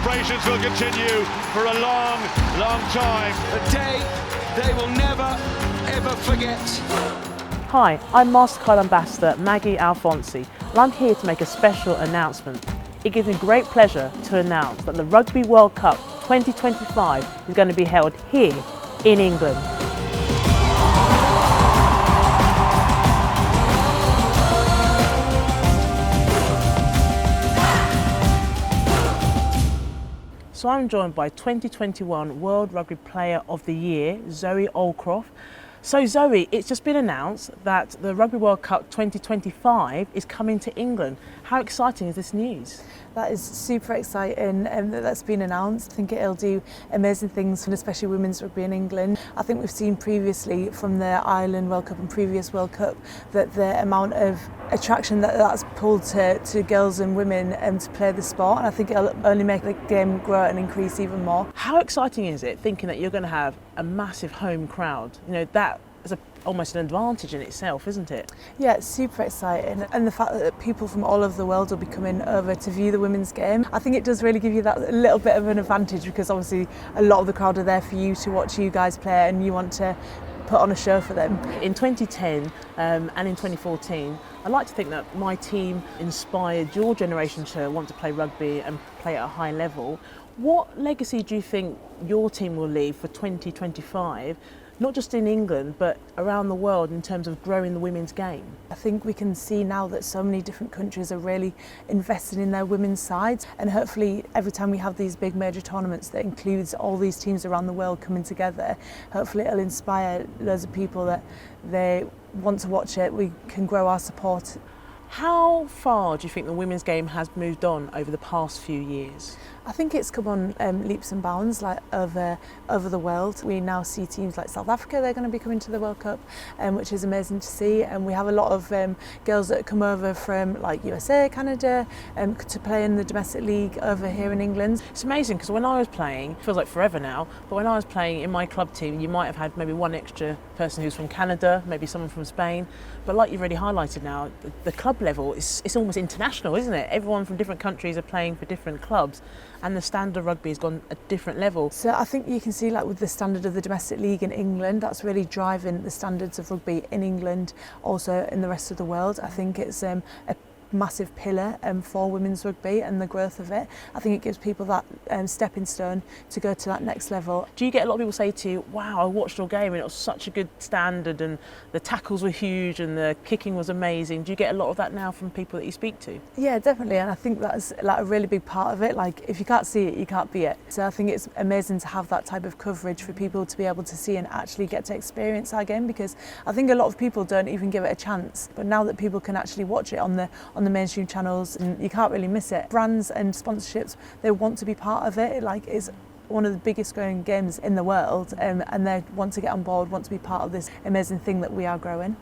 celebrations will continue for a long, long time. A day they will never, ever forget. Hi, I'm Mastercard Ambassador Maggie Alphonsi, and I'm here to make a special announcement. It gives me great pleasure to announce that the Rugby World Cup 2025 is going to be held here in England. So I'm joined by 2021 World Rugby Player of the Year, Zoe Aldcroft. So Zoe, it's just been announced that the Rugby World Cup 2025 is coming to England. How exciting is this news? That is super exciting that's been announced. I think it'll do amazing things, and especially women's rugby in England. I think we've seen previously from the Ireland World Cup and previous World Cup that the amount of attraction that's pulled to girls and women to play the sport, and I think it'll only make the game grow and increase even more. How exciting is it thinking that you're going to have a massive home crowd? You know, that is almost an advantage in itself, isn't it? Yeah, it's super exciting, and the fact that people from all over the world will be coming over to view the women's game, I think it does really give you that little bit of an advantage, because obviously a lot of the crowd are there for you to watch you guys play, and you want to put on a show for them. In 2010 and in 2014, I like to think that my team inspired your generation to want to play rugby and play at a high level. What legacy do you think your team will leave for 2025? Not just in England, but around the world in terms of growing the women's game? I think we can see now that so many different countries are really invested in their women's sides, and hopefully every time we have these big major tournaments that includes all these teams around the world coming together, hopefully it'll inspire loads of people that they want to watch it. We can grow our support. How far do you think the women's game has moved on over the past few years? I think it's come on leaps and bounds, like over the world. We now see teams like South Africa, they're going to be coming to the World Cup, which is amazing to see. And we have a lot of girls that come over from like USA, Canada, to play in the domestic league over here in England. It's amazing, because when I was playing, it feels like forever now, but when I was playing in my club team, you might have had maybe one extra person who's from Canada, maybe someone from Spain. But like you've already highlighted now, the club level, it's almost international, isn't it? Everyone from different countries are playing for different clubs, and the standard of rugby has gone a different level. So I think you can see, like with the standard of the domestic league in England, that's really driving the standards of rugby in England, also in the rest of the world. I think it's a massive pillar for women's rugby and the growth of it. I think it gives people that stepping stone to go to that next level. Do you get a lot of people say to you, wow, I watched your game and it was such a good standard and the tackles were huge and the kicking was amazing? Do you get a lot of that now from people that you speak to? Yeah, definitely, and I think that's like a really big part of it. Like, if you can't see it, you can't be it. So I think it's amazing to have that type of coverage for people to be able to see and actually get to experience our game, because I think a lot of people don't even give it a chance. But now that people can actually watch it on the mainstream channels, and you can't really miss it. Brands and sponsorships, they want to be part of it. Like, it's one of the biggest growing games in the world, and they want to get on board, want to be part of this amazing thing that we are growing.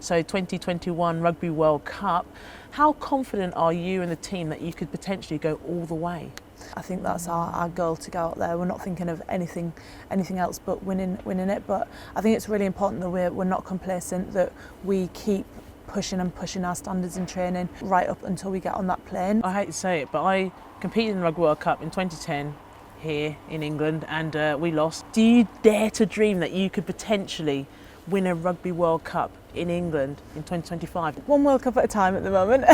So 2021 Rugby World Cup, how confident are you and the team that you could potentially go all the way? I think that's our goal, to go out there. We're not thinking of anything else but winning it. But I think it's really important that we're not complacent, that we keep pushing our standards in training right up until we get on that plane. I hate to say it, but I competed in the Rugby World Cup in 2010 here in England, and we lost. Do you dare to dream that you could potentially win a Rugby World Cup in England in 2025? One World Cup at a time at the moment.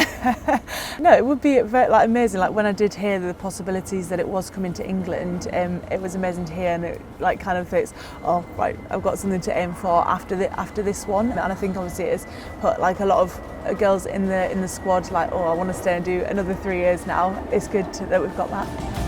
No, it would be very, amazing. Like, when I did hear the possibilities that it was coming to England, it was amazing to hear, and it kind of thinks, oh right, I've got something to aim for after this one. And I think obviously it's put a lot of girls in the squad, oh, I want to stay and do another 3 years now. It's good that we've got that.